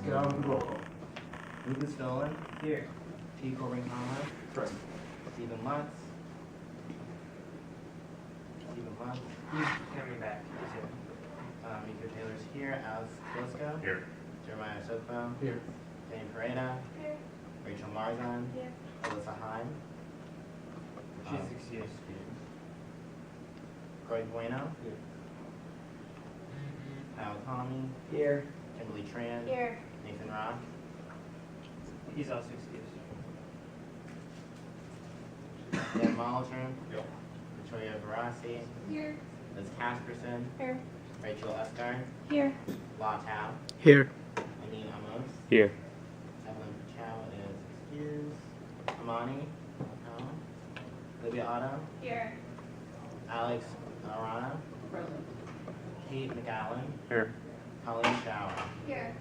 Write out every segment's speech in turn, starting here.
Let's get on with the roll call. Lucas Dolan. Here. T. Corbin Conlon. Present. Stephen Lutz. He's coming back. He's here. Mika Taylor's here. Alex Blisco. Here. Jeremiah Sokbo. Here. Jane Pareda. Here. Rachel Marzan. Here. Alyssa Heim. She's excused. Corey Bueno. Here. Kyle Tommy. Here. Kimberly Tran. Here. Nathan Rock. He's also excused. Dan Maltram. Yep. Victoria Verassi. Here. Liz Casperson. Here. Rachel Escar. Here. La Tao. Here. Amin Amos. Here. Evelyn Chow is excused. Amani. No. Libya Otto. Here. Alex Arana. Present. Kate McAllen. Here. Colleen Shower. Here.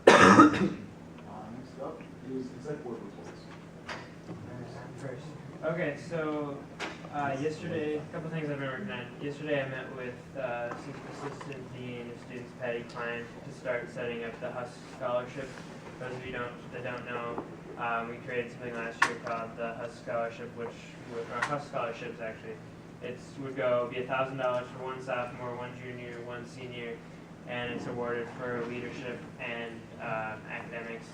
Next up is exec board reports. First. Okay, so yesterday, a couple things I've been working on. Yesterday I met with Assistant Dean of Students Patty Klein to start setting up the HUSC scholarship. Those of you that don't know, we created something last year called the HUSC scholarship, which or HUSC scholarships actually. It would be $1,000 for one sophomore, one junior, one senior, and it's awarded for leadership and academics.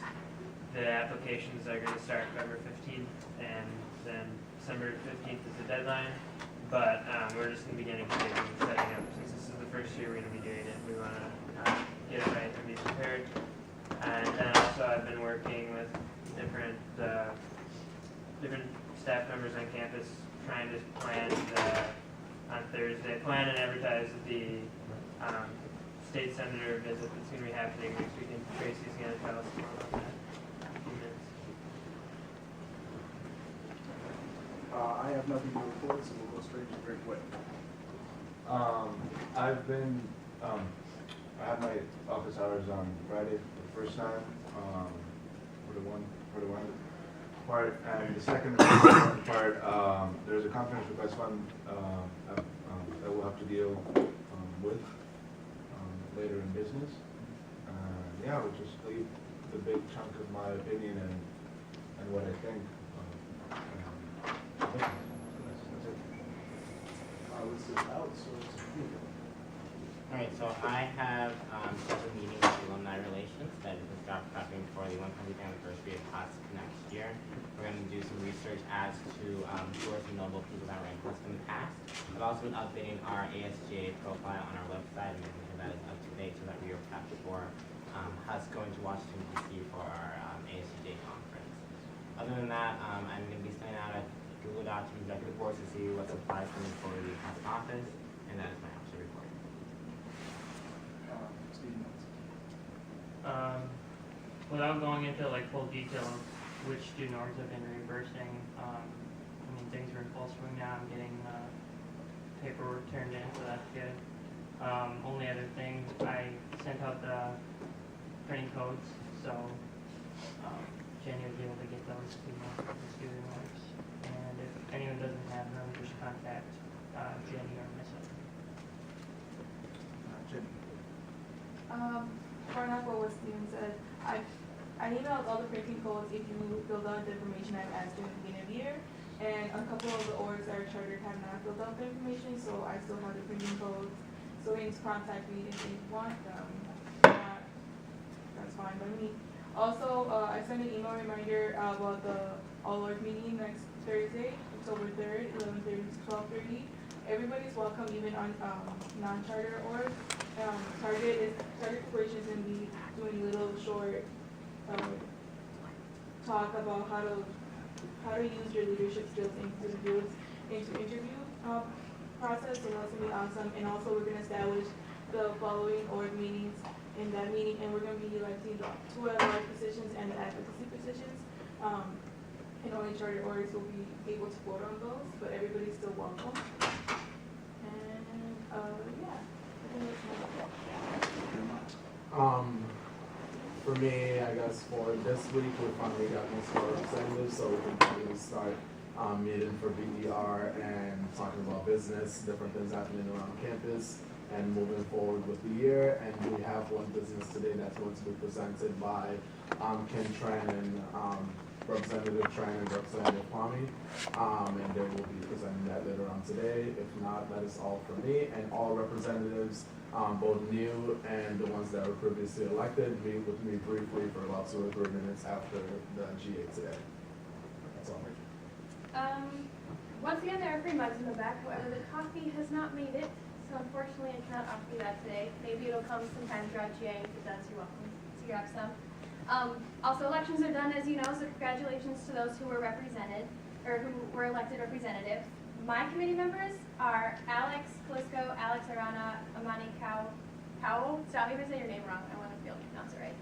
The applications are going to start November 15th, and then December 15th is the deadline. But we're just in the beginning stages of setting up. Since this is the first year we're going to be doing it, we want to get it right and be prepared. And then also I've been working with different staff members on campus, trying to plan on Thursday, plan and advertise the state senator visit that's going to be happening next week, and Tracy's going to tell us more about that in a few minutes. I have nothing to report, so we'll go straight to Greg Whit. I had my office hours on Friday for the first time, for the one part, and the second part, there's a conference request fund that we'll have to deal with later in business. Yeah, we'll just leave the big chunk of my opinion and what I think. That's it. This is out, so it's Alright, so I have set a meeting with Alumni Relations that is job prepping for the 100th anniversary of HUSC next year. We're going to do some research as to who are some notable people that were in HUSC in the past. I've also been updating our ASGA profile on our website and making sure that is up to date so that we are prepped for HUSC going to Washington, D.C. for our ASGA conference. Other than that, I'm going to be sending out a Google Doc to executive boards to see what supplies coming for the HUSC office, and that is my official report. Steve Nuts. Without going into like full detail of which student orgs have been reimbursing, things are in full swing now. I'm getting paperwork turned in, so that's good. Only other thing, I sent out the printing codes, so Jenny was able to get those to the student orgs. And if anyone doesn't have them, just contact Jenny or myself. Jenny. Following up on what Steven said, I emailed all the printing codes if you filled out the information I've asked during the beginning of the year. And a couple of the orgs that are chartered have not filled out the information, so I still have the printing codes. So you can contact me if you want them. That's fine by me. Also, I sent an email reminder about the all-org meeting next Thursday, October 3rd, 11:30 to 12:30. Everybody's welcome, even on non-charter orgs. Target Corporation is going to be doing a little short talk about how to use your leadership skills into interview process, so that's going to be awesome. And also we're going to establish the following org meetings in that meeting, and we're going to be electing the 2 at-large positions and the advocacy positions. And only charter orgs will be able to vote on those, but everybody's still welcome. And yeah, I think that's my For me, I guess for this week, we finally got most of our representatives, so we can finally start meeting for BDR and talking about business, different things happening around campus. and moving forward with the year. And we have one business today that's going to be presented by Ken Tran and Representative Tran and Representative Kwame, and they will be presenting that later on today. If not, that is all from me, and all representatives, both new and the ones that were previously elected, meet with me briefly for about 2 or 3 minutes after the GA today. That's all. Once again, there are free mugs in the back. However, the coffee has not made it, so unfortunately I cannot offer you that today. Maybe it'll come sometime throughout GA. If it does, you're welcome to grab some. Also, elections are done, as you know, so congratulations to those who were represented, or who were elected representatives. My committee members are Alex Kalisko, Alex Arana, Amani Powell. Stop me if I say your name wrong. I want to be able to pronounce it right.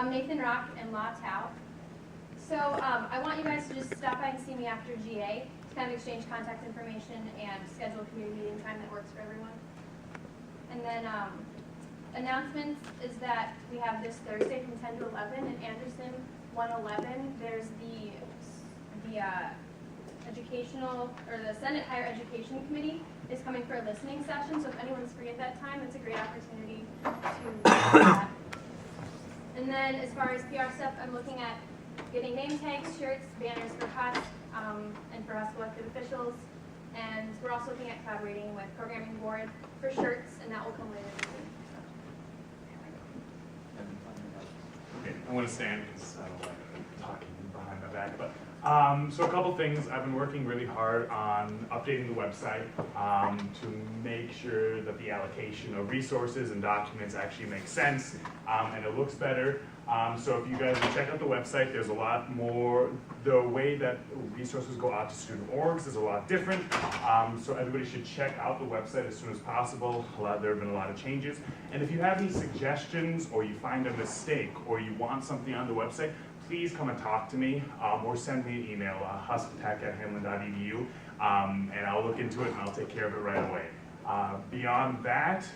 Nathan Rock and La Tao. So I want you guys to just stop by and see me after GA to kind of exchange contact information and schedule a community meeting time that works for everyone. And then announcements is that we have this Thursday from 10 to 11 in Anderson 111. There's the educational, or the Senate Higher Education Committee is coming for a listening session. So if anyone's free at that time, it's a great opportunity to do that. And then as far as PR stuff, I'm looking at getting name tags, shirts, banners for HUSC, and for HUSC elected officials. And we're also looking at collaborating with Programming Board for shirts, and that will come later this week. Okay, I want to stand because I don't like talking behind my back. But so a couple things. I've been working really hard on updating the website to make sure that the allocation of resources and documents actually makes sense and it looks better. So if you guys will check out the website, there's a lot more, the way that resources go out to student orgs is a lot different. So everybody should check out the website as soon as possible. There have been a lot of changes. And if you have any suggestions or you find a mistake or you want something on the website, please come and talk to me or send me an email, husctech@hamline.edu, and I'll look into it and I'll take care of it right away. Beyond that,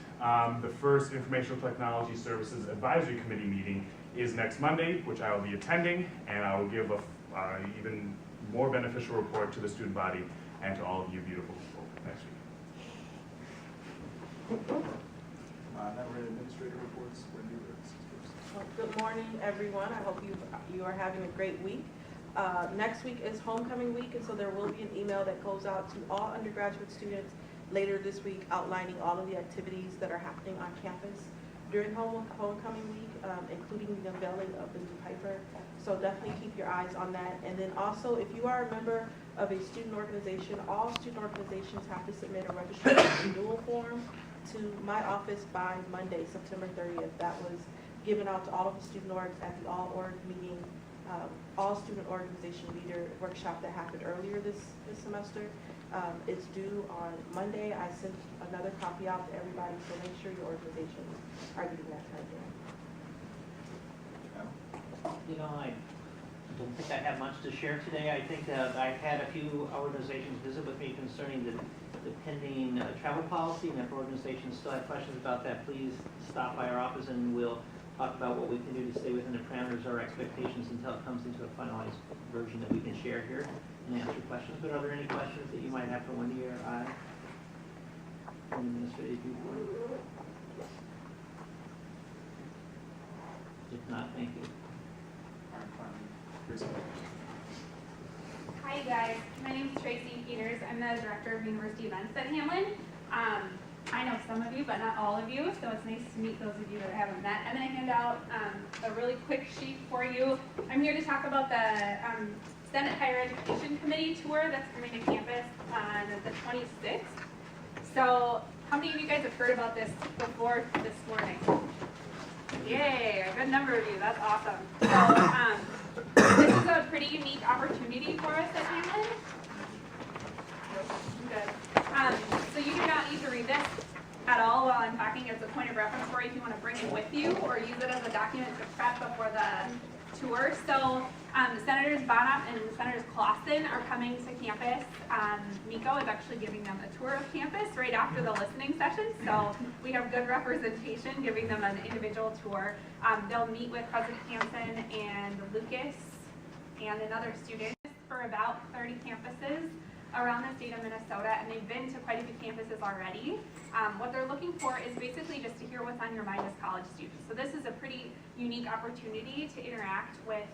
the first Informational Technology Services Advisory Committee meeting is next Monday, which I will be attending, and I will give a even more beneficial report to the student body and to all of you beautiful people next week. Now we're at administrative reports. Wendy, Well, good morning, everyone. I hope you are having a great week. Next week is homecoming week, and so there will be an email that goes out to all undergraduate students later this week outlining all of the activities that are happening on campus during homecoming week, including the unveiling of the new Piper. So definitely keep your eyes on that. And then also, if you are a member of a student organization, all student organizations have to submit a registration renewal form to my office by Monday, September 30th. That was given out to all of the student orgs at the all-org meeting, all student organization leader workshop that happened earlier this semester. It's due on Monday. I sent another copy out to everybody, so make sure your organizations are getting that time in. You know, I don't think I have much to share today. I think I've had a few organizations visit with me concerning the pending travel policy, and if organizations still have questions about that, please stop by our office and we'll talk about what we can do to stay within the parameters of our expectations until it comes into a finalized version that we can share here and answer questions. But are there any questions that you might have for Wendy or I from the administrative viewpoint? If not, thank you. Hi guys, my name is Tracy Peters. I'm the Director of University Events at Hamline. I know some of you, but not all of you, so it's nice to meet those of you that I haven't met. I'm going to hand out a really quick sheet for you. I'm here to talk about the Senate Higher Education Committee tour that's coming to campus on the 26th. So how many of you guys have heard about this before this morning? Yay, a good number of you, that's awesome. So this is a pretty unique opportunity for us at Hamline. Good. So you do not need to read this at all while I'm talking. It's a point of reference for you if you want to bring it with you or use it as a document to prep before the tour. So Senators Bonap and Senators Clausen are coming to campus. Miko is actually giving them a tour of campus right after the listening session. So we have good representation giving them an individual tour. They'll meet with President Hansen and Lucas and another student for about 30 campuses. around the state of Minnesota, and they've been to quite a few campuses already. What they're looking for is basically just to hear what's on your mind as college students. So this is a pretty unique opportunity to interact with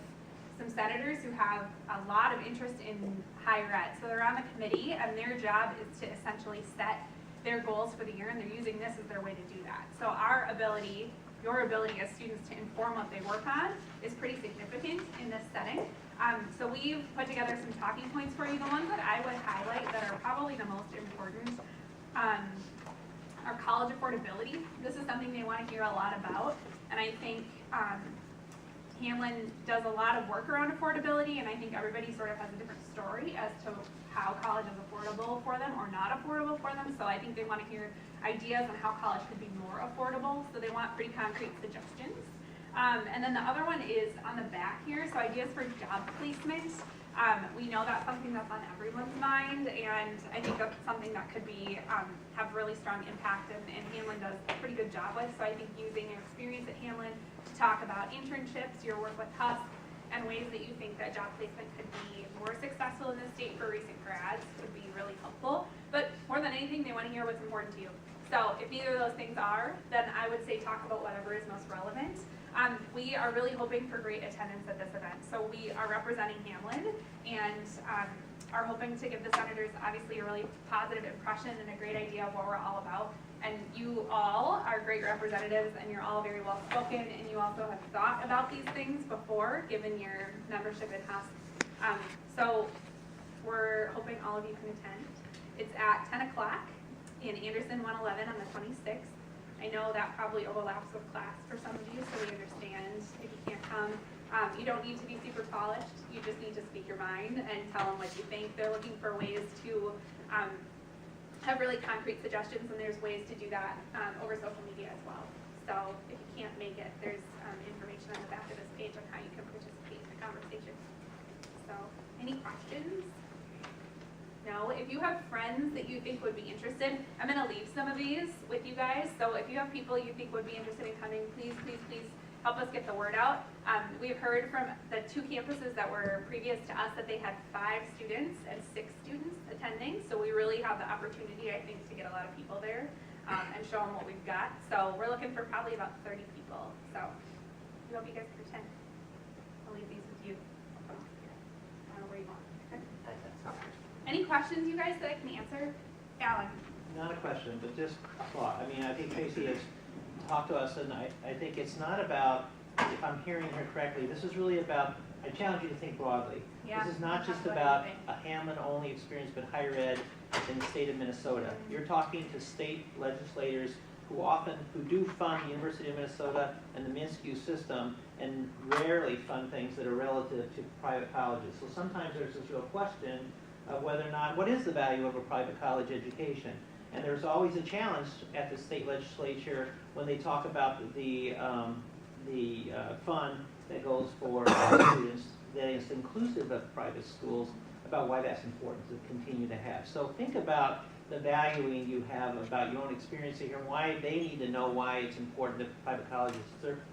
some senators who have a lot of interest in higher ed. So they're on the committee, and their job is to essentially set their goals for the year, and they're using this as their way to do that. So our ability, your ability as students to inform what they work on is pretty significant in this setting. So we've put together some talking points for you. The ones that I would highlight that are probably the most important are college affordability. This is something they want to hear a lot about, and I think Hamline does a lot of work around affordability, and I think everybody sort of has a different story as to how college is affordable for them or not affordable for them. So I think they want to hear ideas on how college could be more affordable. So they want pretty concrete suggestions. And then the other one is on the back here, so ideas for job placement. We know that's something that's on everyone's mind, and I think that's something that could be have really strong impact, and Hamline does a pretty good job with. So I think using your experience at Hamline to talk about internships, your work with HUSC, and ways that you think that job placement could be more successful in the state for recent grads would be really helpful. But more than anything, they want to hear what's important to you. So if neither of those things are, then I would say talk about whatever is most relevant. We are really hoping for great attendance at this event. So we are representing Hamline and are hoping to give the senators obviously a really positive impression and a great idea of what we're all about. And you all are great representatives, and you're all very well spoken, and you also have thought about these things before, given your membership in HUSC. So we're hoping all of you can attend. It's at 10 o'clock in Anderson 111 on the 26th. I know that probably overlaps with class for some of you, so we understand if you can't come. You don't need to be super polished. You just need to speak your mind and tell them what you think. They're looking for ways to have really concrete suggestions, and there's ways to do that over social media as well. So if you can't make it, there's information on the back of this page on how you can participate in the conversation. So any questions? No? If you have friends that you think would be interested, I'm going to leave some of these with you guys. So if you have people you think would be interested in coming, please, please, please help us get the word out. We've heard from the 2 campuses that were previous to us that they had 5 students and 6 students attending. So we really have the opportunity, I think, to get a lot of people there and show them what we've got. So we're looking for probably about 30 people. So we hope you guys can attend. I'll leave these with you. I don't know where you want. Okay. Any questions, you guys, that I can answer? Alan? Not a question, but just a thought. I mean, I think Tracy has talked to us, and I think it's not about, if I'm hearing her correctly, this is really about, I challenge you to think broadly. Yeah, this is not just about a Hamline-only experience, but higher ed in the state of Minnesota. You're talking to state legislators who do fund the University of Minnesota and the MNSCU system, and rarely fund things that are relative to private colleges. So sometimes there's this real question of whether or not, what is the value of a private college education? And there's always a challenge at the state legislature when they talk about the fund that goes for students that is inclusive of private schools, about why that's important to continue to have. So think about the valuing you have about your own experience here and why they need to know why it's important that private colleges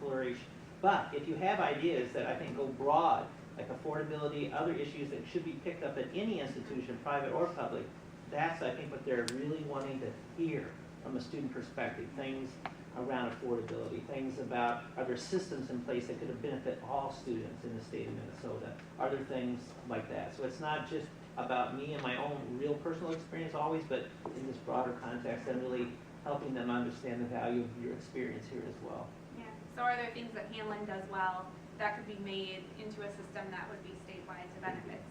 flourish. But if you have ideas that I think go broad, like affordability, other issues that should be picked up at any institution, private or public, that's, I think, what they're really wanting to hear from a student perspective. Things around affordability, things about, are there systems in place that could benefit all students in the state of Minnesota? Are there things like that? So it's not just about me and my own real personal experience always, but in this broader context, and really helping them understand the value of your experience here as well. Yeah. So are there things that Hamline does well that could be made into a system that would be statewide to benefit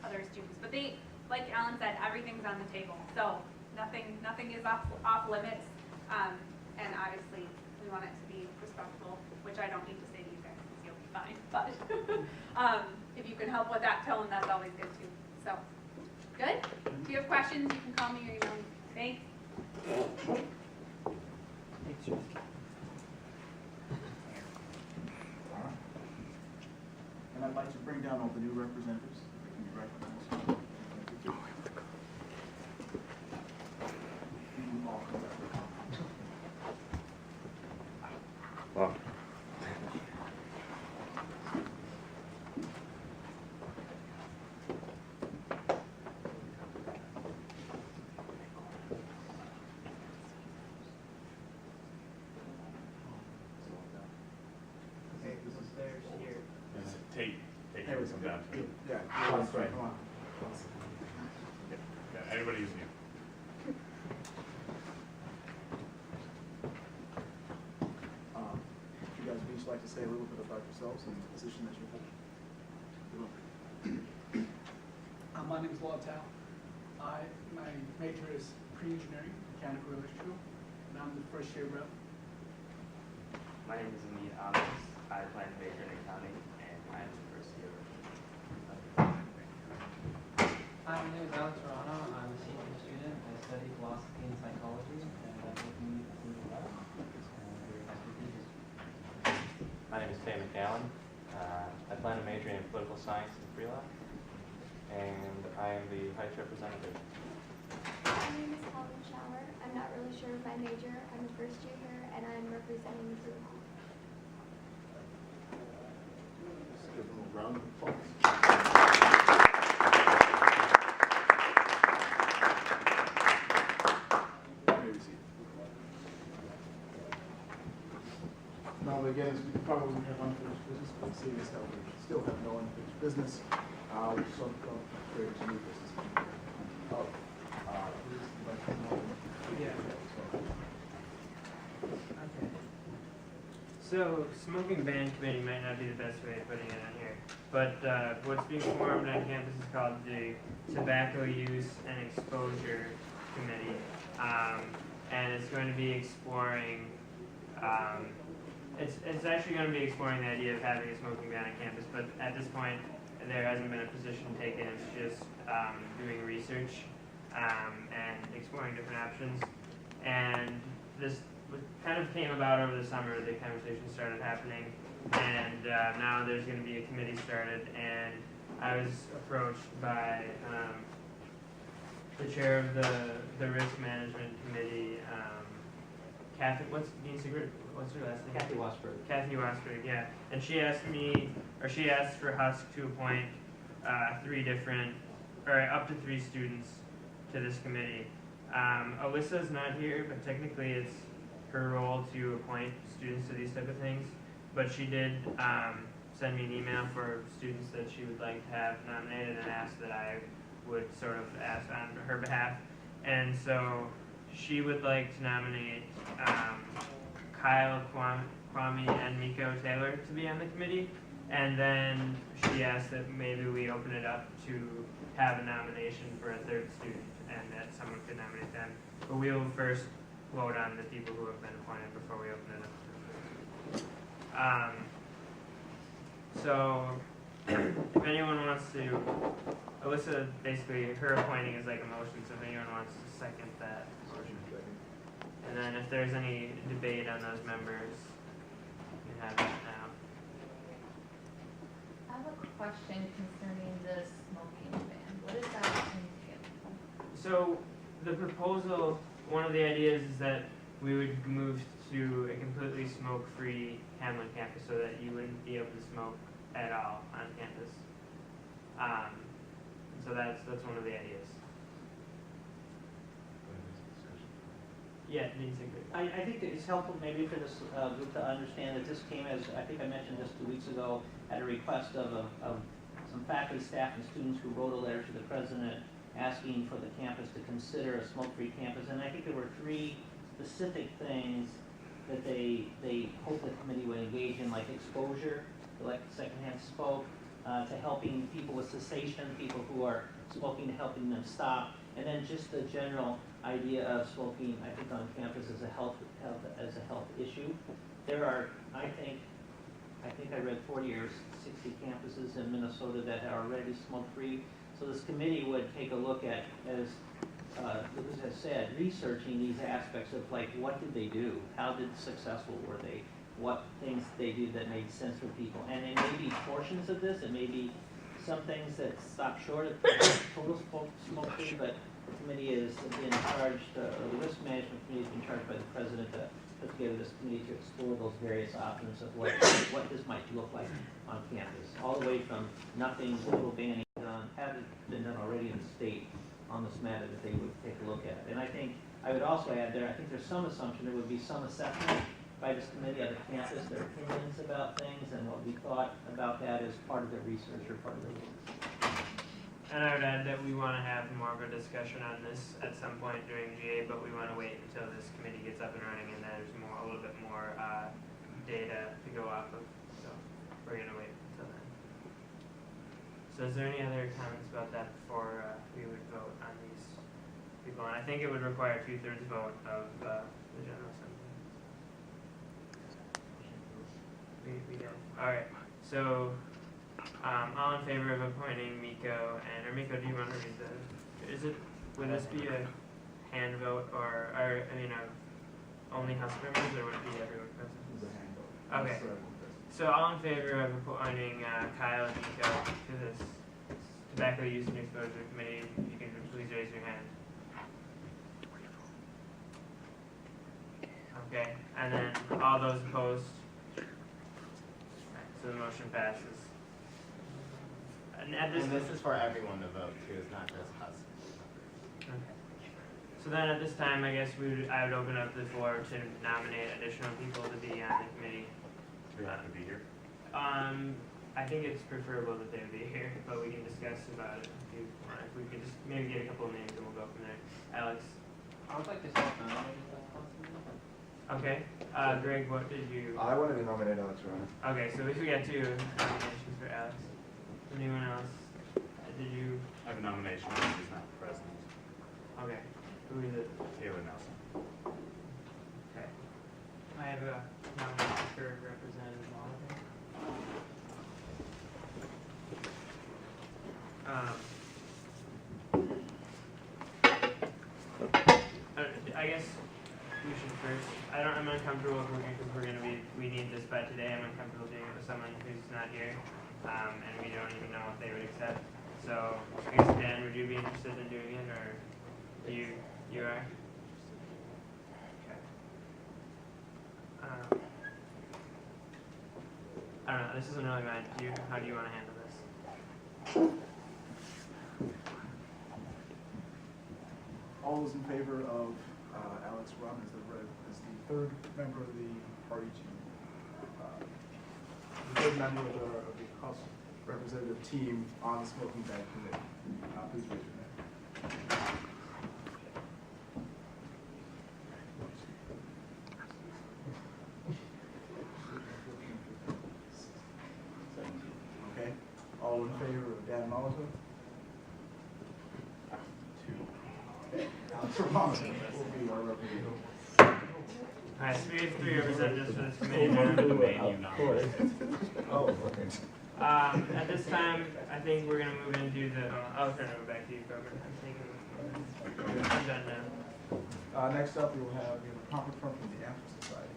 other students? But they, like Alan said, everything's on the table. So nothing is off limits. And obviously we want it to be respectful, which I don't need to say to you guys because you'll be fine. But if you can help with that tone, that's always good too. So good? If you have questions, you can call me or email me. Thanks. And I'd like to bring down all the new representatives, if they can be recognized. You all come back. Wow. down too. Yeah. That's right. Come on. Yeah, everybody is new. If you guys would each like to say a little bit about yourselves and the position that you hold. My name is Law Tao. My major is pre-engineering, mechanical electrical, and I'm the first year rep. My name is Amit Amos. I plan to major in accounting, and I'm the first year rep. Hi, my name is Alex Rana. I'm a senior student. I study philosophy and psychology, and I'm looking to law. My name is Faye McAllen. I plan to major in political science and free law, and I am the Heights representative. My name is Colin Shower. I'm not really sure of my major. I'm a first year here, and I'm representing the group. Let's give them a round of applause. Now, again, as we probably have unfinished business, but seeing as how we still have no unfinished business, we'll sort of go straight to new business. Yeah. Okay. So, smoking ban committee might not be the best way of putting it on here, but what's being formed on campus is called the Tobacco Use and Exposure Committee, and it's going to be exploring. It's actually going to be exploring the idea of having a smoking ban on campus, but at this point, there hasn't been a position taken. It's just doing research and exploring different options. And this kind of came about over the summer. The conversation started happening, and now there's going to be a committee started. And I was approached by the chair of the risk management committee, Kathy. What's her last name? Kathy Wasberg. Kathy Wasberg, yeah. And she asked for HUSC to appoint up to three students to this committee. Alyssa's not here, but technically it's her role to appoint students to these type of things. But she did send me an email for students that she would like to have nominated and asked that I would sort of ask on her behalf. And so she would like to nominate Kyle Kwame and Miko Taylor to be on the committee, and then she asked that maybe we open it up to have a nomination for a third student, and that someone could nominate them. But we will first vote on the people who have been appointed before we open it up. So, if anyone wants to, Alyssa, basically, her appointing is like a motion, so if anyone wants to second that. And then if there's any debate on those members, you can have that now. I have a question concerning the smoking ban. What does that entail? So the proposal, one of the ideas is that we would move to a completely smoke-free Hamline campus so that you wouldn't be able to smoke at all on campus. So that's one of the ideas. Yeah, I think that it's helpful maybe for this group to understand that this came as, I think I mentioned this 2 weeks ago, at a request of some faculty, staff, and students who wrote a letter to the president asking for the campus to consider a smoke-free campus. And I think there were 3 specific things that they hope the committee would engage in, like exposure, like secondhand smoke, to helping people with cessation, people who are smoking, to helping them stop, and then just the general idea of smoking, I think, on campus as a health issue. There are, I think I read 40 or 60 campuses in Minnesota that are already smoke-free. So this committee would take a look at, as Lucas has said, researching these aspects of, like, what did they do? How successful were they? What things did they do that made sense for people? And it may be portions of this, it may be some things that stop short of total smoke-free, but the committee is in charge, the risk management committee has been charged by the president to put together this committee to explore those various options of what this might look like on campus. All the way from nothing, little banning done, haven't been done already in the state on this matter that they would take a look at. And I think, I would also add there, I think there's some assumption there would be some assessment by this committee on the campus, their opinions about things and what we thought about that as part of the research or part of the work. And I would add that we want to have more of a discussion on this at some point during GA, but we want to wait until this committee gets up and running and there's a little bit more data to go off of. So we're going to wait until then. So is there any other comments about that before we would vote on these people? And I think it would require a 2/3 vote of the General Assembly. We did. All right. So all in favor of appointing Miko or Miko, do you want to read would this be a hand vote or only HUSC members, or would it be everyone present? It's a hand vote. Okay. For everyone present. So all in favor of appointing Kyle and Miko to this Tobacco Use and Exposure Committee, if you can please raise your hand. Okay, and then all those opposed? Right, so the motion passes. And at this, And this is for everyone to vote too, it's not just us. okay. So then at this time, I guess I would open up the floor to nominate additional people to be on the committee. Do we have to be here? I think it's preferable that they be here, but we can discuss about it if you want. If we could just maybe get a couple of names and we'll go from there. Alex? I would like to self-nominate if that's possible. Okay. Greg, what did you? I wanted to nominate Alex Rona. Okay, so we got 2 nominations for Alex. Anyone else? Did you? I have a nomination, but he's not present. Okay. Who is it? Taylor Nelson. Okay. I have a nomination for Representative Oliver. I guess we should first. I'm uncomfortable if we need this by today. I'm uncomfortable doing it with someone who's not here, and we don't even know if they would accept. So I guess Dan, would you be interested in doing it, or you are? Okay. I don't know. This isn't really mine. How do you want to handle this? All those in favor of Alex Rum as the third member of the party the third member of the House representative team on the smoking ban committee, please raise your hand. Okay. All in favor of Dan Molotov? 2. Okay. Alex Romano will be our representative. Alright, so we have 3 representatives for this committee. Oh, okay. At this time, I think we're going to move into the. I'll turn it over back to you, Kroger. I'm done now. Next up, we will have a conference from the Amherst Society.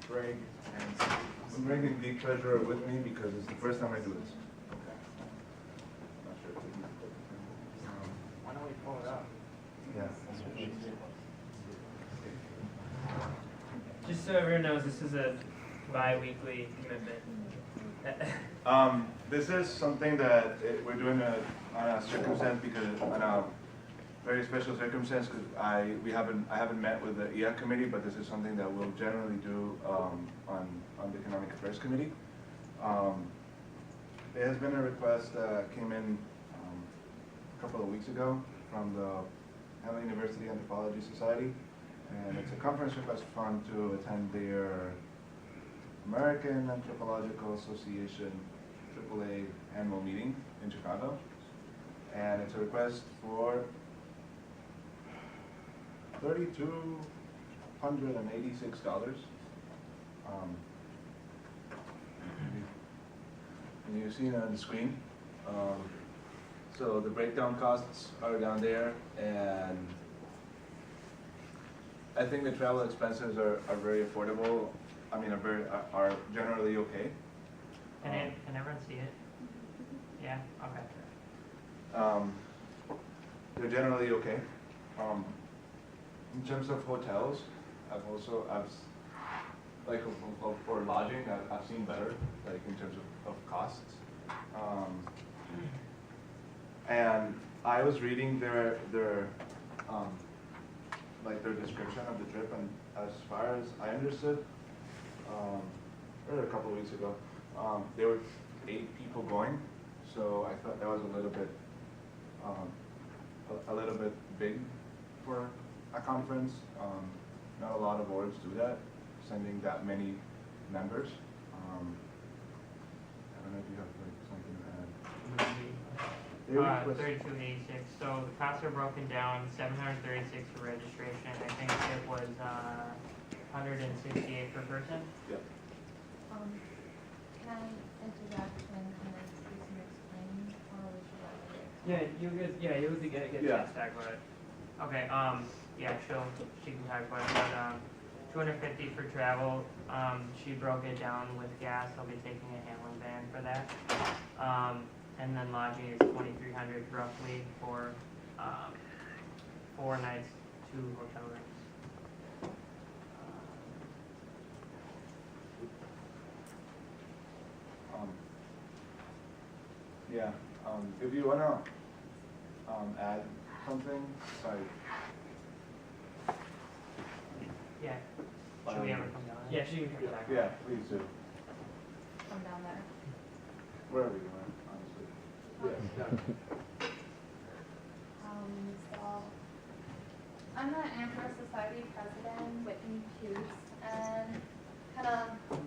Greg and Steve. I'm bringing the treasurer with me because it's the first time I do this. Okay. Not sure if we can put it. Why don't we pull it up? Yeah. Just so everyone knows, this is a bi-weekly commitment. This is something that we're doing on a circumstance because on a very special circumstance because I haven't met with the EA committee, but this is something that we'll generally do on the Economic Affairs Committee. There has been a request that came in a couple of weeks ago from the Hamline University Anthropology Society, and it's a conference request fund to attend their American Anthropological Association AAA annual meeting in Chicago. And it's a request for $3,286. And you've seen it on the screen. So the breakdown costs are down there, and I think the travel expenses are very affordable. I mean, are generally okay. Can everyone see it? Yeah, okay. They're generally okay. In terms of hotels, like for lodging, I've seen better, like in terms of costs. And I was reading their like their description of the trip, and as far as I understood, a couple of weeks ago, there were 8 people going, so I thought that was a little bit big for a conference. Not a lot of orgs do that, sending that many members. I don't know if you have like something to add. 3286. So the costs are broken down. 736 for registration. I think it was 168 per person. Yep. Can I interject and kind of do some explaining, or we should let her? Yeah, you guys, yeah, you would get a Yeah. chance to talk about it. Okay, yeah, she can talk about it, but, 250 for travel. She broke it down with gas. I'll be taking a Hamline van for that. And then lodging is 2,300 roughly for, 4 nights, 2 hotel rooms. Yeah, if you wanna add something, sorry. Yeah. Should we ever come down? Yeah, she can come back. Yeah, please do. Come down there. Wherever you want, honestly. So, I'm the Amber Society president, Whitney Hughes, and kind of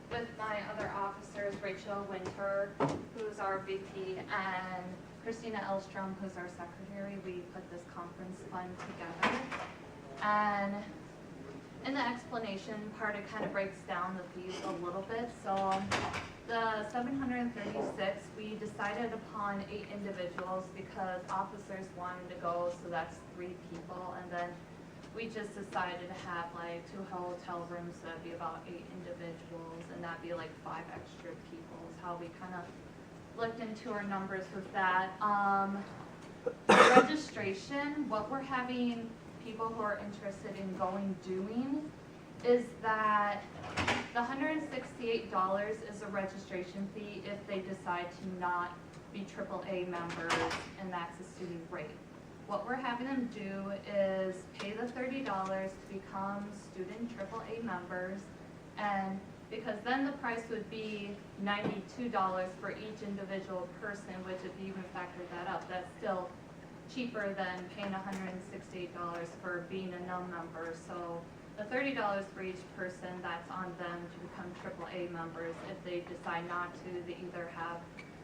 with my other officers, Rachel Winter, who's our VP, and Christina Elstrom, who's our secretary, we put this conference fund together. And in the explanation part, it kind of breaks down the fees a little bit. So the 736, we decided upon 8 individuals because officers wanted to go, so that's 3 people. And then we just decided to have like 2 hotel rooms, so that'd be about 8 individuals, and that'd be like 5 extra people is how we kind of looked into our numbers with that. Registration, what we're having people who are interested in doing is that the $168 is a registration fee if they decide to not be AAA members, and that's a student rate. What we're having them do is pay the $30 to become student AAA members, and because then the price would be $92 for each individual person, which if you even factor that up, that's still cheaper than paying $168 for being a non-member. So the $30 for each person, that's on them to become AAA members. If they decide not to, they either have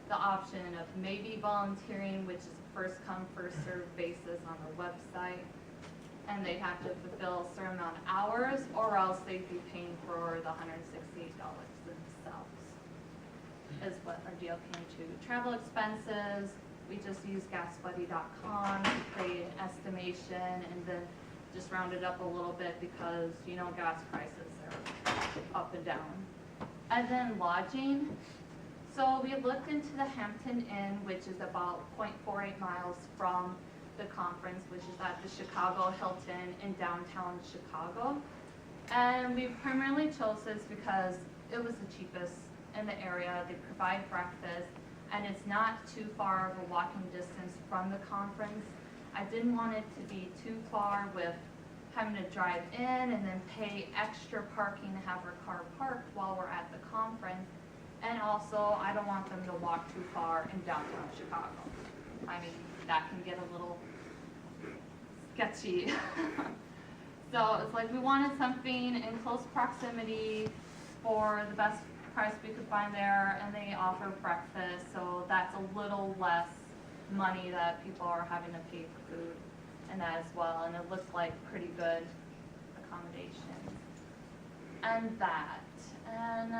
the option of maybe volunteering, which is first come, first served basis on the website, and they'd have to fulfill a certain amount of hours, or else they'd be paying for the $168 themselves, is what our deal came to. Travel expenses, we just use gasbuddy.com to create an estimation and then just round it up a little bit because, you know, gas prices are up and down. And then lodging. So we looked into the Hampton Inn, which is about 0.48 miles from the conference, which is at the Chicago Hilton in downtown Chicago. And we primarily chose this because it was the cheapest in the area. They provide breakfast, and it's not too far of a walking distance from the conference. I didn't want it to be too far with having to drive in and then pay extra parking to have our car parked while we're at the conference. And also, I don't want them to walk too far in downtown Chicago. I mean, that can get a little sketchy. So it's like we wanted something in close proximity for the best price we could find there, and they offer breakfast, so that's a little less money that people are having to pay for food and that as well, and it looks like pretty good accommodations. And that, and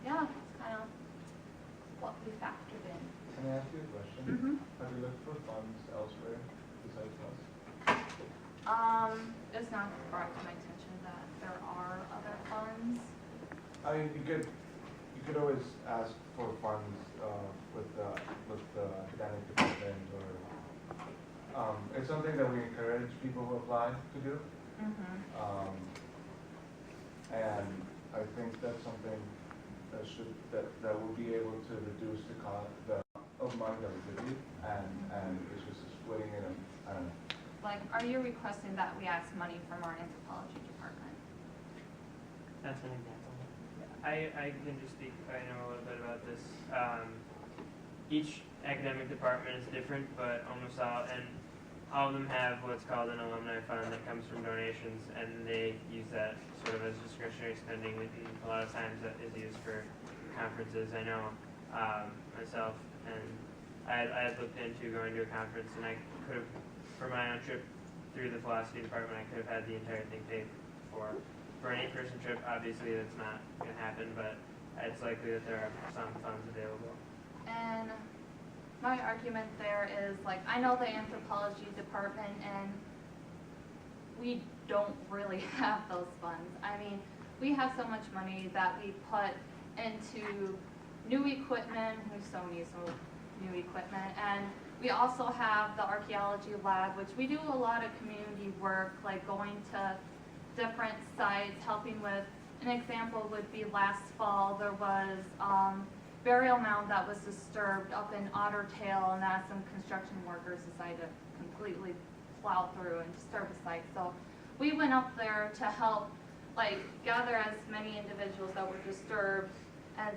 yeah, that's kind of what we factored in. Can I ask you a question? Mm-hmm. Have you looked for funds elsewhere besides us? It's not brought to my attention that there are other funds. I mean, you could always ask for funds with the academic department, or it's something that we encourage people who apply to do. Mm-hmm. And I think that's something that will be able to reduce the cost of money that we give you, and it's just splitting it. I don't know. like, are you requesting that we ask money from our anthropology department? That's an example. I can just speak, I know a little bit about this. Each academic department is different, but almost all of them have what's called an alumni fund that comes from donations, and they use that sort of as discretionary spending, and a lot of times that is used for conferences. I know myself, and I had looked into going to a conference, and I could have, for my own trip through the philosophy department, I could have had the entire thing paid for. For an 8-person trip, obviously that's not going to happen, but it's likely that there are some funds available. And my argument there is, like, I know the anthropology department, and we don't really have those funds. I mean, we have so much money that we put into new equipment. We so need some new equipment, and we also have the archaeology lab, which we do a lot of community work, like going to different sites, helping with. An example would be last fall there was burial mound that was disturbed up in Otter Tail, and that some construction workers decided to completely plow through and disturb the site. So we went up there to help, like, gather as many individuals that were disturbed and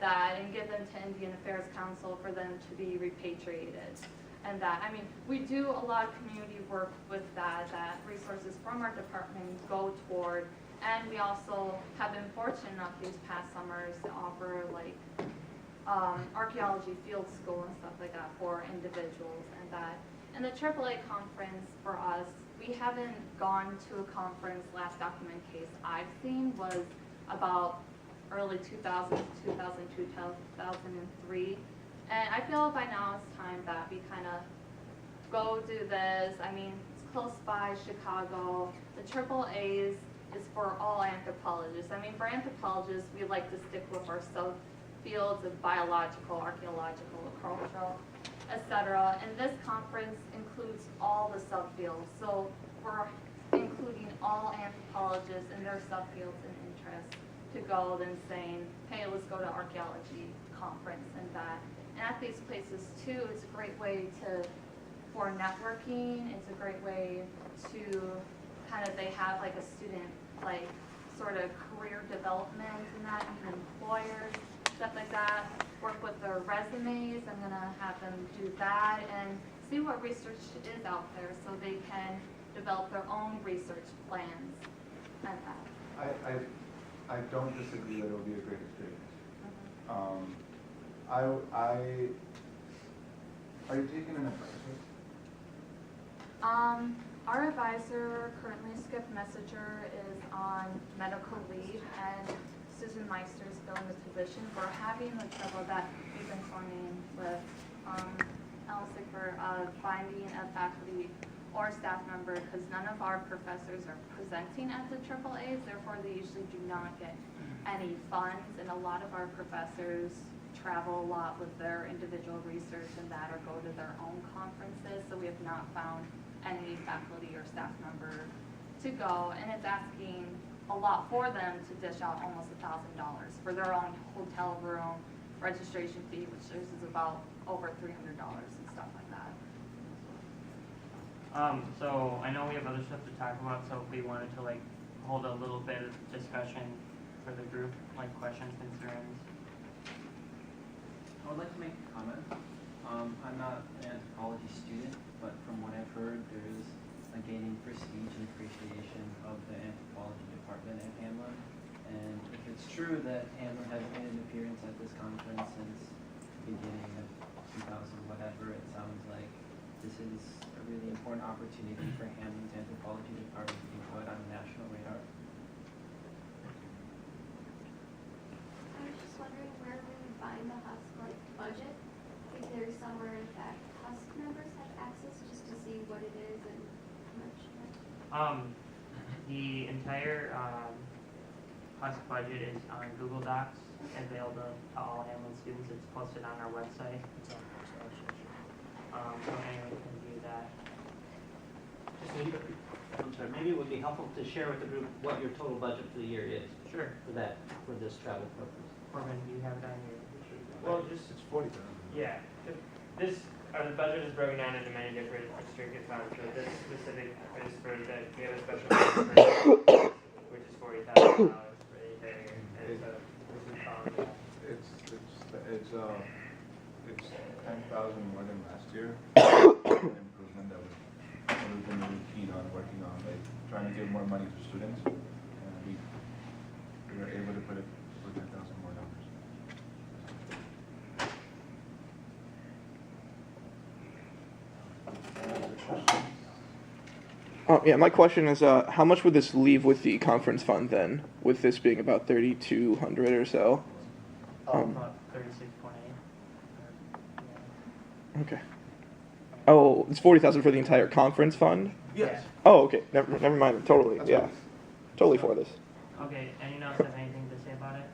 give them to Indian Affairs Council for them to be repatriated. And that, I mean, we do a lot of community work with that resources from our department go toward. And we also have been fortunate enough these past summers to offer, like, archaeology field school and stuff like that for individuals and that. And the AAA conference for us, we haven't gone to a conference. Last document case I've seen was about early 2000, 2002, 2003. And I feel by now it's time that we kind of go do this. I mean, it's close by Chicago. The AAAs is for all anthropologists. I mean, for anthropologists, we like to stick with our subfields of biological, archaeological, cultural, etc. And this conference includes all the subfields. So we're including all anthropologists and their subfields and interests to go then saying, hey, let's go to archaeology conference and that. And at these places too, it's a great way for networking. It's a great way to kind of, they have like a student, like sort of career development and that, and employers, stuff like that. Work with their resumes. I'm gonna have them do that and see what research is out there so they can develop their own research plans and that. I don't disagree that it'll be a great experience. Are you taking an advisor? Our advisor currently, Skip Messenger, is on medical leave, and Susan Meister is filling the position. We're having the trouble that we've been forming with Ellen for finding a faculty or staff member, because none of our professors are presenting at the AAAs, therefore they usually do not get any funds, and a lot of our professors travel a lot with their individual research and that, or go to their own conferences, so we have not found any faculty or staff member to go, and it's asking a lot for them to dish out almost $1,000 for their own hotel room, registration fee, which theirs is about over $300 and stuff like that. So I know we have other stuff to talk about, so if we wanted to like hold a little bit of discussion for the group, like questions, concerns. I would like to make a comment. I'm not an anthropology student, but from what I've heard, there is a gaining prestige and appreciation of the anthropology department at Hamline. And if it's true that Hamline hasn't made an appearance at this conference since the beginning of 2000, whatever, it sounds like this is a really important opportunity for Hamline's anthropology department to be put on the national radar. I was just wondering where we would find the HUSC budget. If there's somewhere that HUSC members have access just to see what it is and how much. The entire HUSC budget is on Google Docs, available to all Hamline students. It's posted on our website. So anyone can view that. I'm sorry, maybe it would be helpful to share with the group what your total budget for the year is. Sure. For this travel purpose. Corbin, do you have it on your? Well, it's 40,000. Yeah, the budget is broken down into many different restricted funds, but this specific, for this for that, we have a special for, which is $40,000 for the entire year. And so this is following that. It's 10,000 more than last year. An improvement that we've been really keen on working on, like trying to give more money to students, and we were able to put it for 10,000 more dollars. Yeah, my question is, how much would this leave with the conference fund then, with this being about 3,200 or so? About 36.8. Okay. Oh, it's 40,000 for the entire conference fund? Yes. Oh, okay. Never mind. Totally. That's Yeah. right. Totally for this. Okay, anyone else have anything to say about it?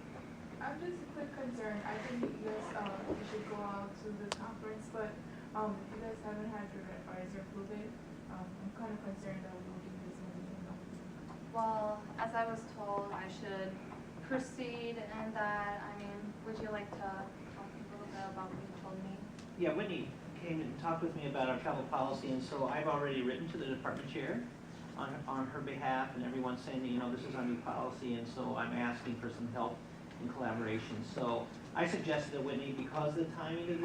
I'm just a quick concern. I think you guys you should go out to the conference, but if you guys haven't had your advisor approve it, I'm kind of concerned that we will do this money. Well, as I was told, I should proceed and that, I mean, would you like to talk a little bit about what you told me? Yeah, Whitney came and talked with me about our travel policy, and so I've already written to the department chair on her behalf, and everyone's saying, you know, this is our new policy, and so I'm asking for some help in collaboration. So I suggested to Whitney, because of the timing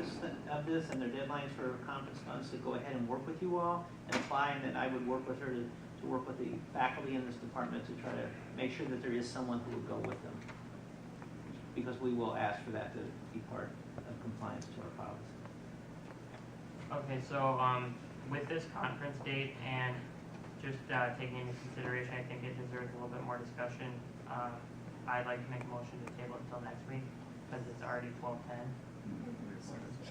of this and their deadlines for conference funds, to go ahead and work with you all and apply, and that I would work with her to work with the faculty in this department to try to make sure that there is someone who will go with them. Because we will ask for that to be part of compliance to our policy. Okay, so with this conference date and just taking into consideration, I think it deserves a little bit more discussion. I'd like to make a motion to table it until next week because it's already 12:10.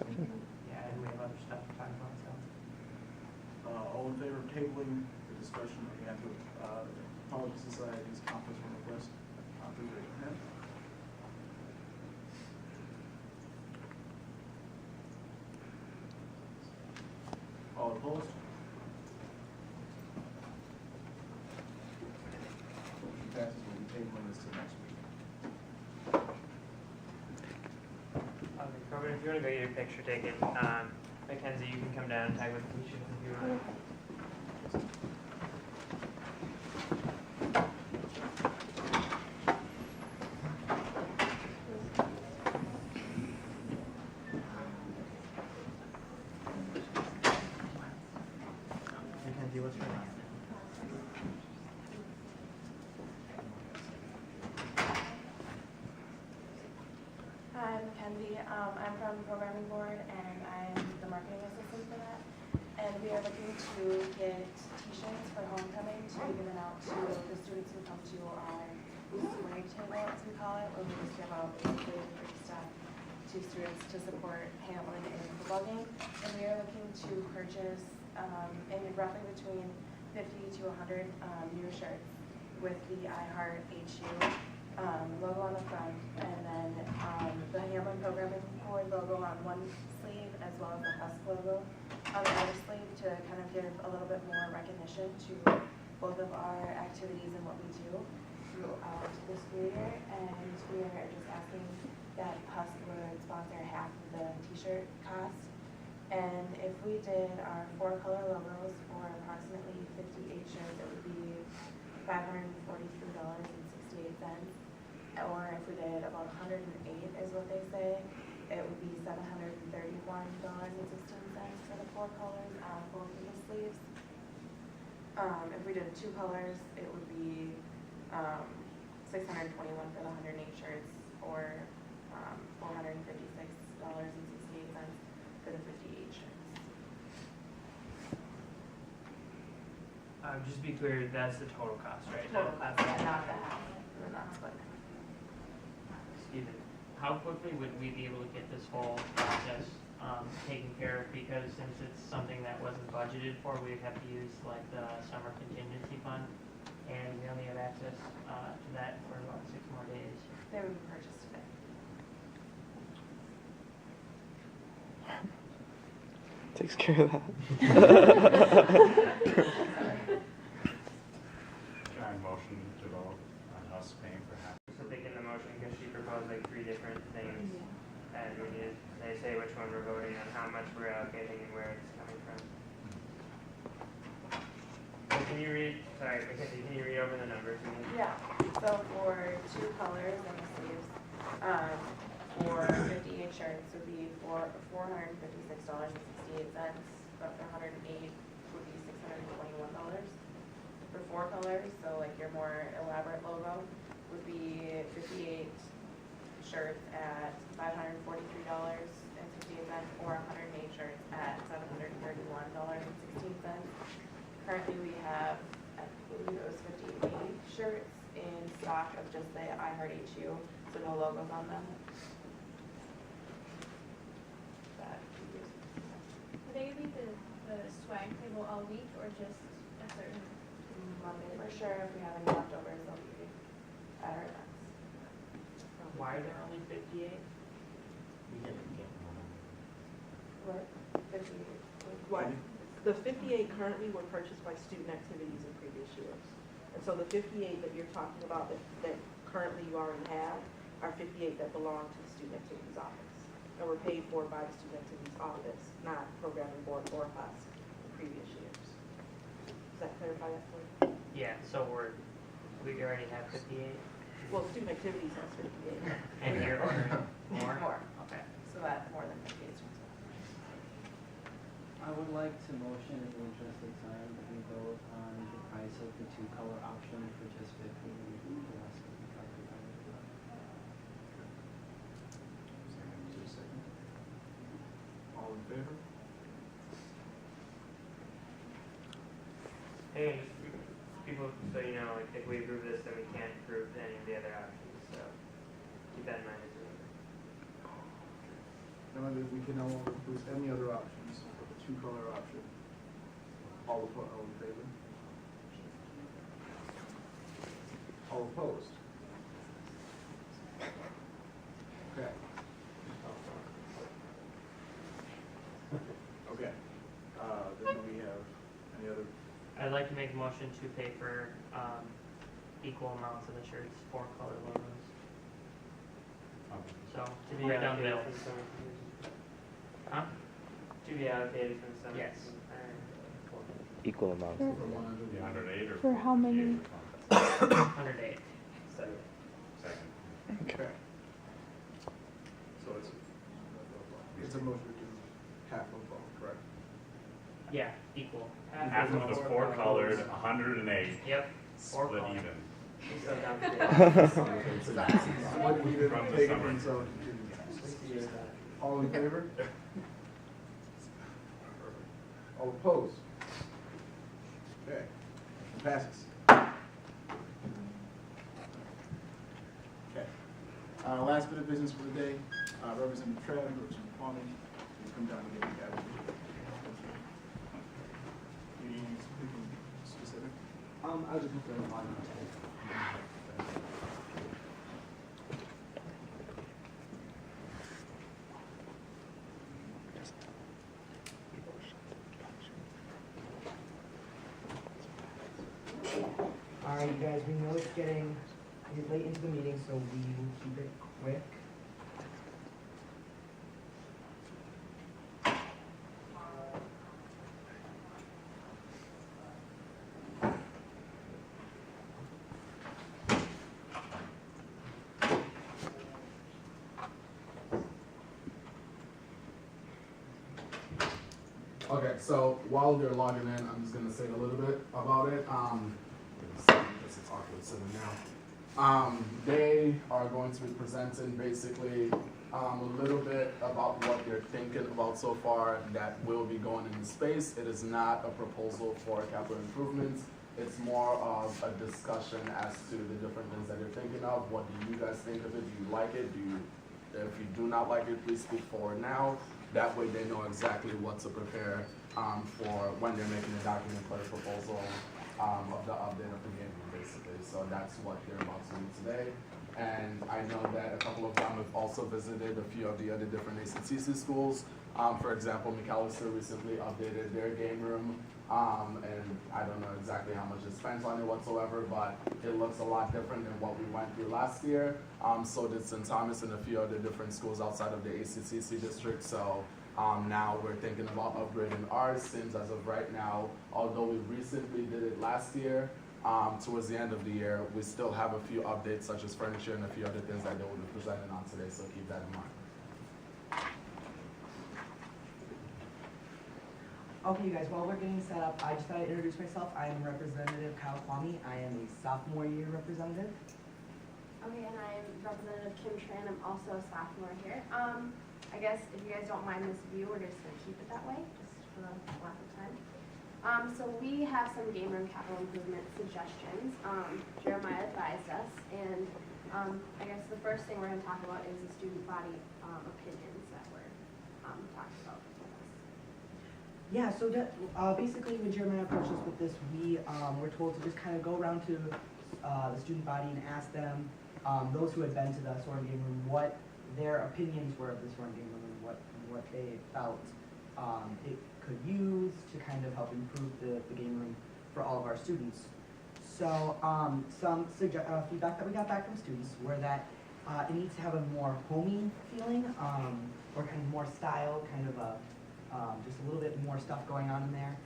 Yeah, and we have other stuff to talk about. So. All in favor of tabling the discussion that we had with College Society's conference room request? Please raise your hand. All opposed? Motion passes. We'll be tabling this to next week. Okay, Corbin, if you want to go get your picture taken, Mackenzie, you can come down and tag with the teachers if you want. Mackenzie, what's your name? Hi, I'm Mackenzie. I'm from the programming board and I'm the marketing assistant for that. And we are looking to get t-shirts for homecoming to be given out to the students who come to our swag table, as we call it, where we just give out basically free stuff to students to support Hamline in football game. And we are looking to purchase in roughly between 50 to 100 new shirts with the I Heart HU logo on the front, and then the Hamline Programming Board logo on one sleeve, as well as the HUSC logo on the other sleeve, to kind of give a little bit more recognition to both of our activities and what we do throughout the school year. And we are just asking that HUSC would sponsor half of the t-shirt cost. And if we did our 4 color logos for approximately 58 shirts, it would be $543.68. Or if we did about 108 is what they say, it would be $731.16 for the 4 colors on both of the sleeves. If we did 2 colors, it would be $621 for the 108 shirts, or $456.68 for the 58 shirts. Just to be clear, that's the total cost, right? Total cost, yeah, not the half, not split. Steven, how quickly would we be able to get this whole process taken care of? Because since it's something that wasn't budgeted for, we'd have to use like the summer contingency fund, and we only have access to that for about 6 more days. They would be purchased today. Takes care of that. Try and motion to vote on us paying for half. So thinking the motion, because she proposed like 3 different things, and we need to say which one we're voting on, how much we're allocating, and where it's coming from. So can you you read, sorry, Mackenzie, can you read over the numbers again? Yeah, so for 2 colors and the sleeves, for 58 shirts would be for $456.68, but for 108 would be $621. For 4 colors, so like your more elaborate logo, would be 58 shirts at $543.68, or 108 shirts at $731.16. Currently, we have, I believe it was 58 shirts in stock of just the I Heart HU, so no logos on them. Would they leave the swag table all week or just a certain? Monday for sure. If we have any leftovers, they'll be at our events. Why are there only 58? We didn't get one. What? 58. What? The 58 currently were purchased by student activities in previous years. And so the 58 that you're talking about that currently you already have are 58 that belong to the student activities office. And were paid for by the student activities office, not programming board or HUSC in previous years. Does that clarify that for you? Yeah, so we already have 58? Well, student activities has 58. And you're ordering more? More. Okay. So that's more than 58 shirts. I would like to motion in the interest of time that we vote on the price of the 2-color option for just $50. The rest will be covered by the club. Second. All in favor? Hey, people, so you know, like, if we approve this, then we can't approve any of the other options, so keep that in mind as well. Now, we can no longer approve any other options for the 2-color option. All in favor? All opposed? Okay. Okay. Then do we have any other? I'd like to make a motion to pay for equal amounts of the shirts, 4 color logos. So, to be Write down allocated bill. for the summer season. Huh? To be allocated for the summer Yes. season. Equal amount. Yeah, 108 or? For how many? 108. Second. Okay. So it's a motion to do half of both, correct? Yeah, equal. Half of the 4 colored, 108. Yep. Split even. So down to What we did, From the take it summer. from so to all in favor? All opposed? Okay, passes. Okay. Last bit of business for the day, Representative Trev, Representative Kwame, you come down and get the application. Anything specific? I was just looking at Alright, you guys, we know it's getting late into the meeting, so we will keep it quick. Okay, so while you're logging in, I'm just gonna say a little bit about it. This is awkward sitting now. They are going to be presenting basically a little bit about what they're thinking about so far that will be going into space. It is not a proposal for capital improvements. It's more of a discussion as to the different things that you're thinking of. What do you guys think of it? Do you like it? If you do not like it, please speak forward now. That way they know exactly what to prepare for when they're making a document for the proposal of the update of the game, basically. So that's what they're about to do today. And I know that a couple of them have also visited a few of the other different ACTC schools. For example, McAllister recently updated their game room. And I don't know exactly how much is spent on it whatsoever, but it looks a lot different than what we went through last year. So did St. Thomas and a few other different schools outside of the ACCC district. So Now we're thinking about upgrading ours since as of right now, although we recently did it last year, towards the end of the year, we still have a few updates such as furniture and a few other things that they will be presenting on today, so keep that in mind. Okay, you guys, while we're getting set up, I just thought I'd introduce myself. I am Representative Kyle Kwame. I am a sophomore year representative. Okay, and I'm Representative Kim Tran. I'm also a sophomore here. I guess if you guys don't mind this view, we're just gonna keep it that way, just for the lack of time. So we have some game room capital improvement suggestions. Jeremiah advised us, and I guess the first thing we're gonna talk about is the student body opinions that were talked about with us. Yeah, so that, basically when Jeremiah approached us with this, we were told to just kind of go around to the student body and ask them, those who had been to the Soaring Game Room, what their opinions were of the Soaring Game Room and what they felt it could use to kind of help improve the game room for all of our students. So some feedback that we got back from students were that it needs to have a more homey feeling, or kind of more style, kind of a just a little bit more stuff going on in there.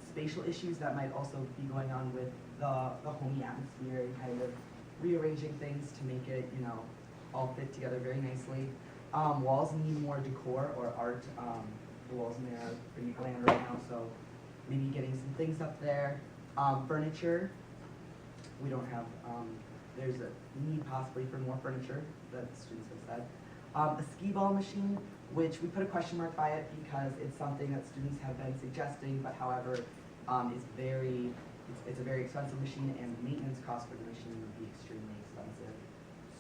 Spatial issues that might also be going on with the homey atmosphere and kind of rearranging things to make it, you know, all fit together very nicely. Walls need more decor or art. The walls in there are pretty bland right now, so maybe getting some things up there. Furniture, we don't have, there's a need possibly for more furniture that students have said. A skee ball machine, which we put a question mark by it because it's something that students have been suggesting, but however, it's a very expensive machine and maintenance costs for the machine would be extremely expensive.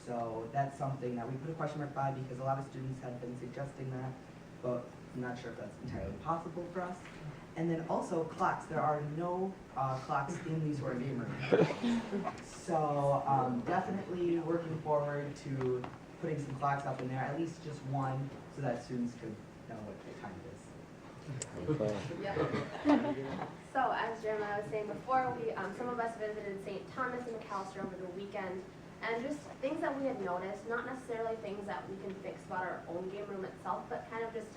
So that's something that we put a question mark by because a lot of students have been suggesting that, but I'm not sure if that's entirely possible for us. And then also clocks. There are no clocks in these sort of game rooms. So definitely working forward to putting some clocks up in there, at least just one, so that students could know what time it is. So as Jeremiah was saying before, some of us visited St. Thomas and McAllister over the weekend, and just things that we had noticed, not necessarily things that we can fix about our own game room itself, but kind of just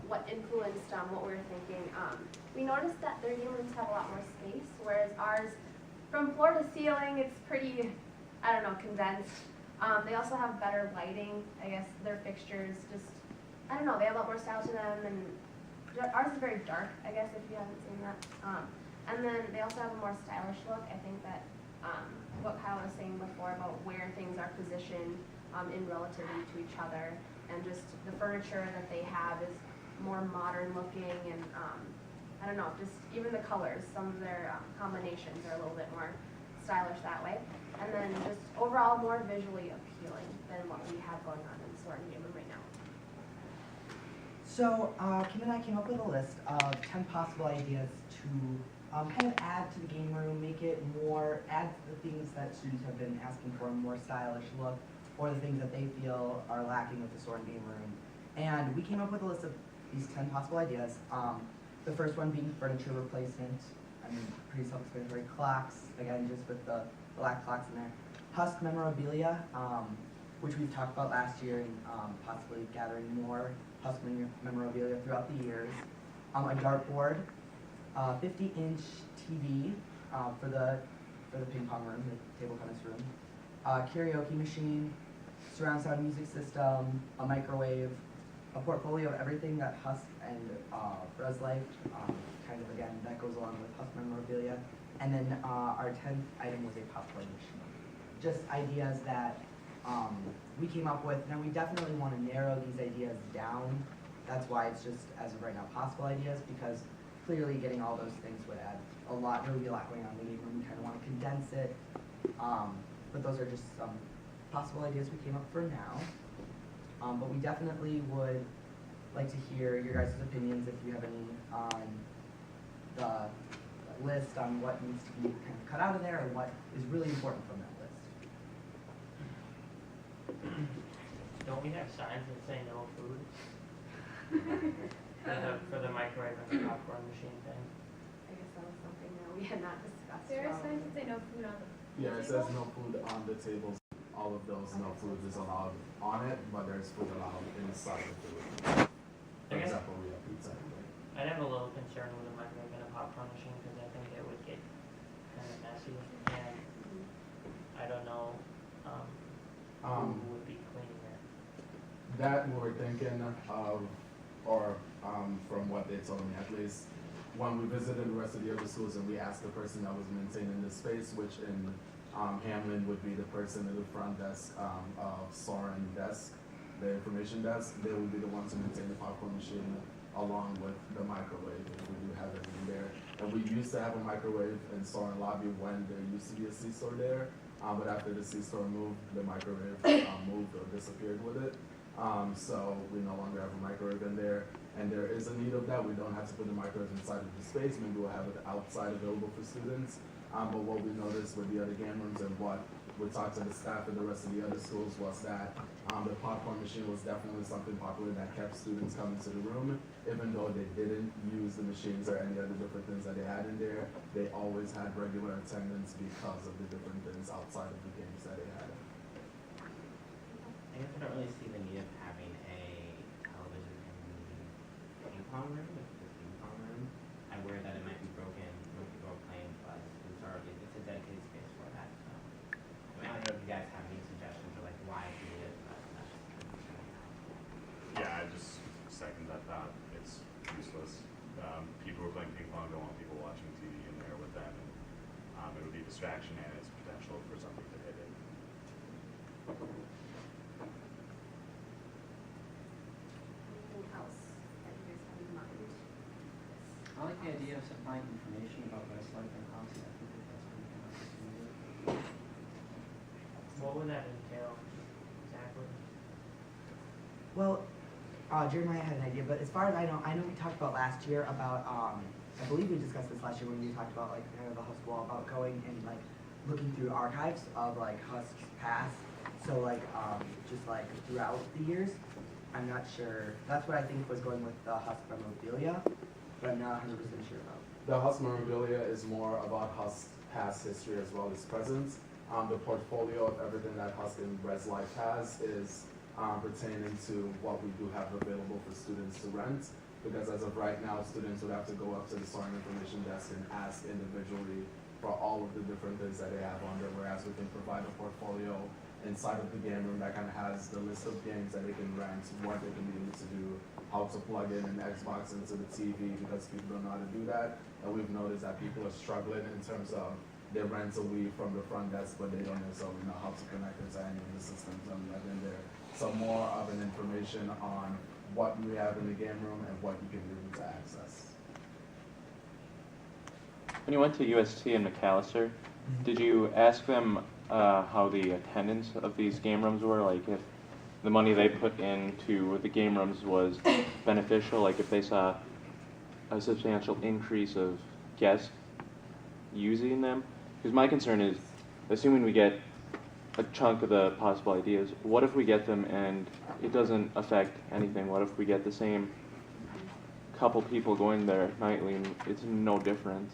what influenced what we were thinking. We noticed that their game rooms have a lot more space, whereas ours, from floor to ceiling, it's pretty, I don't know, condensed. They also have better lighting. I guess their fixtures just, I don't know, they have a lot more style to them, and ours is very dark, I guess, if you haven't seen that. And then they also have a more stylish look. I think that what Kyle was saying before about where things are positioned in relativity to each other, and just the furniture that they have is more modern looking, and I don't know, just even the colors, some of their combinations are a little bit more stylish that way. And then just overall more visually appealing than what we have going on in Soaring Game Room right now. So Kim and I came up with a list of 10 possible ideas to kind of add to the game room, make it more, add the things that students have been asking for, a more stylish look, or the things that they feel are lacking with the Soaring Game Room. And we came up with a list of these 10 possible ideas. The first one being furniture replacement. I mean, pretty self-explanatory. Clocks, again, just with the black clocks in there. HUSC memorabilia, which we've talked about last year, and possibly gathering more HUSC memorabilia throughout the years. A dartboard, 50-inch TV for the ping pong room, the table tennis room. Karaoke machine, surround sound music system, a microwave, a portfolio of everything that HUSC and Res Life, kind of again, that goes along with HUSC memorabilia. And then our 10th item was a popcorn machine. Just ideas that we came up with. Now we definitely want to narrow these ideas down. That's why it's just, as of right now, possible ideas, because clearly getting all those things would add a lot, there would be a lot going on in the game room. We kind of want to condense it. But those are just some possible ideas we came up for now. But we definitely would like to hear your guys' opinions if you have any on the list on what needs to be kind of cut out of there and what is really important from that list. Don't we have signs that say no food? for the microwave and the popcorn machine thing? I guess that was something that we had not discussed. There are signs that say no food on the Yeah, it says no food on the tables. All of those, no food is allowed on it, but there's food allowed inside the food. For example, we have pizza. I'd have a little concern with a microwave and a popcorn machine because I think it would get kind of messy, and I don't know who would be cleaning it. That we were thinking of, or from what they told me at least, when we visited the rest of the other schools and we asked the person that was maintaining the space, which in Hamline would be the person at the front desk of Soren desk, the information desk, they would be the ones to maintain the popcorn machine along with the microwave if we do have it in there. And we used to have a microwave in Soren lobby when there used to be a C-store there, but after the C-store moved, the microwave moved or disappeared with it. So we no longer have a microwave in there, and there is a need of that. We don't have to put the microwave inside of the space. Maybe we'll have it outside available for students. But what we noticed with the other game rooms and what we talked to the staff at the rest of the other schools was that the popcorn machine was definitely something popular that kept students coming to the room. Even though they didn't use the machines or any other different things that they had in there, they always had regular attendance because of the different things outside of the games that they had. I guess I don't really see the need of having a television in the ping pong room, if it's a ping pong room. I'm aware that it might be broken when people are playing, but it's a dedicated space for that. So I don't know if you guys have any suggestions or like why it's needed, but that's just Yeah, I just second that thought. It's useless. People who are playing ping pong don't want people watching TV in there with them, and it would be distraction and it's potential for something to hit it. Anything else that you guys have in mind? I like the idea of supplying information about Westlife and Hamline. I think that that's one thing else to do. What would that entail exactly? Well, Jeremiah had an idea, but as far as I know we talked about last year about, I believe we discussed this last year when we talked about like kind of the HUSC wall, about going and like looking through archives of like HUSC's past. So like just like throughout the years. I'm not sure. That's what I think was going with the HUSC memorabilia, but I'm not 100% sure about. The HUSC memorabilia is more about HUSC's past history as well as present. The portfolio of everything that HUSC and Res Life has is pertaining to what we do have available for students to rent. Because as of right now, students would have to go up to the Soren information desk and ask individually for all of the different things that they have on there, whereas we can provide a portfolio inside of the game room that kind of has the list of games that they can rent, what they can be able to do, how to plug in an Xbox into the TV, because people don't know how to do that. And we've noticed that people are struggling in terms of they rent a Wii from the front desk, but they don't necessarily know how to connect it to any of the systems that we have in there. So more of an information on what we have in the game room and what you can be able to access. When you went to UST in McAllister, did you ask them how the attendance of these game rooms were? Like if the money they put into the game rooms was beneficial, like if they saw a substantial increase of guests using them? Because my concern is, assuming we get a chunk of the possible ideas, what if we get them and it doesn't affect anything? What if we get the same couple people going there nightly and it's no difference?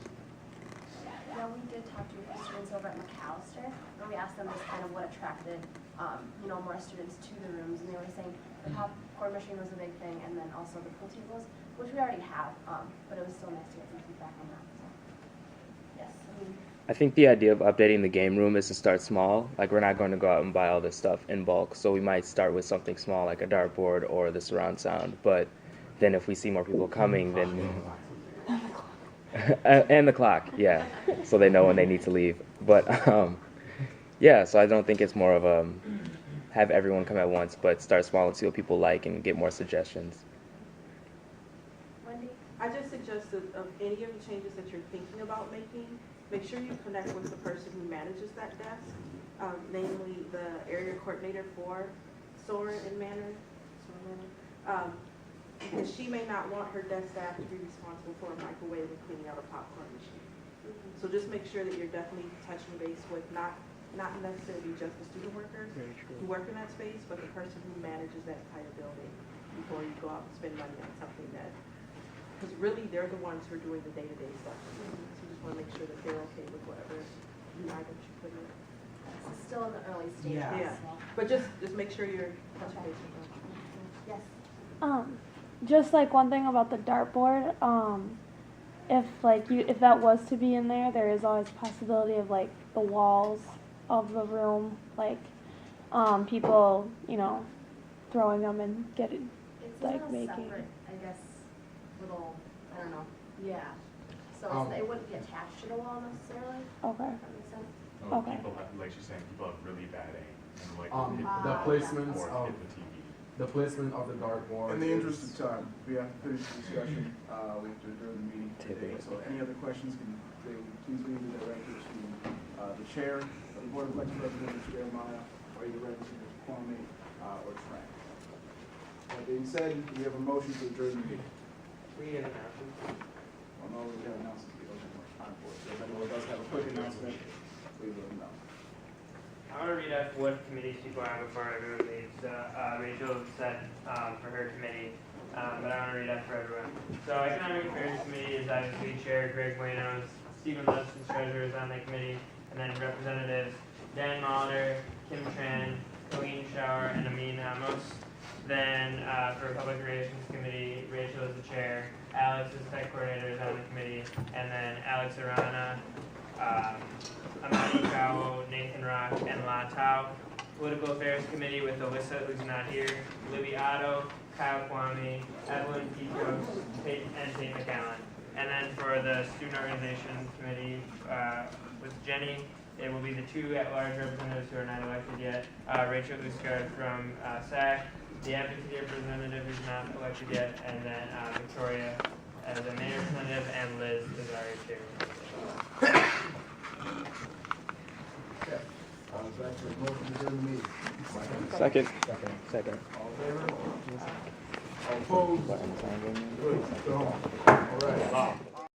Yeah, we did talk to a few students over at McAllister, and we asked them just kind of what attracted, more students to the rooms, and they were saying the popcorn machine was a big thing, and then also the pool tables, which we already have, but it was still nice to get some feedback on that. So, yes, I think the idea of updating the game room is to start small. Like we're not going to go out and buy all this stuff in bulk, so we might start with something small like a dartboard or the surround sound. But then if we see more people coming, then and the clock, yeah, so they know when they need to leave. But yeah, so I don't think it's more of a have everyone come at once, but start small and see what people like and get more suggestions. Wendy? I just suggested of any of the changes that you're thinking about making, make sure you connect with the person who manages that desk, namely the area coordinator for Soren and Manor. Because she may not want her desk staff to be responsible for a microwave and cleaning out a popcorn machine. So just make sure that you're definitely touching base with not necessarily just the student workers who work in that space, but the person who manages that entire building before you go out and spend money on something that, because really they're the ones who are doing the day-to-day stuff. So you just want to make sure that they're okay with whatever new items you put in. this is still in the early stages. Yeah, but just make sure you're touching base with them. Yes. just like one thing about the dartboard, if that was to be in there, there is always possibility of like the walls of the room, like people, throwing them and getting It's like not a making. separate, I guess, little, I don't know, yeah. So it wouldn't be attached to the wall necessarily. Okay. If that makes sense. Oh, Okay. people have, like she's saying, people have really bad aim and like The hit the placements or of hit the TV. the placement of the dartboard. In the interest of time, we have to finish the discussion, we have to adjourn the meeting today, so any other questions can, please leave the directors to, the chair of the Board of Election Representatives, Jeremiah, or either Representative Kwame, or Frank. That being said, we have a motion to adjourn the meeting. We get an announcement. Well, no, we have announcements, we don't have much time for it, so if anyone does have a quick announcement, please let them know. I want to read off what committees people are on before everyone leaves. Rachel said for her committee, but I want to read that for everyone. So Economic Affairs Committee is obviously Chair Greg Buenos, Stephen Leston's treasurer is on that committee, and then Representatives Dan Molitor, Kim Tran, Colleen Schauer, and Amin Amos. Then for Public Relations Committee, Rachel is the chair, Alex is tech coordinator is on the committee, and then Alex Arana, Amadi Kao, Nathan Rock, and La Tao. Political Affairs Committee with Alyssa, who's not here, Libby Otto, Kyle Kwame, Evelyn Picos, and Tate McAllen. And then for the Student Organization Committee with Jenny, it will be the two at-large representatives who are not elected yet, Rachel Uskard from SAC, the advocacy representative who's not elected yet, and then Victoria as a mayor representative, and Liz is our chair. Okay. Back to the motion to adjourn the meeting. Second. All in favor? All opposed? Good. Go home. All right.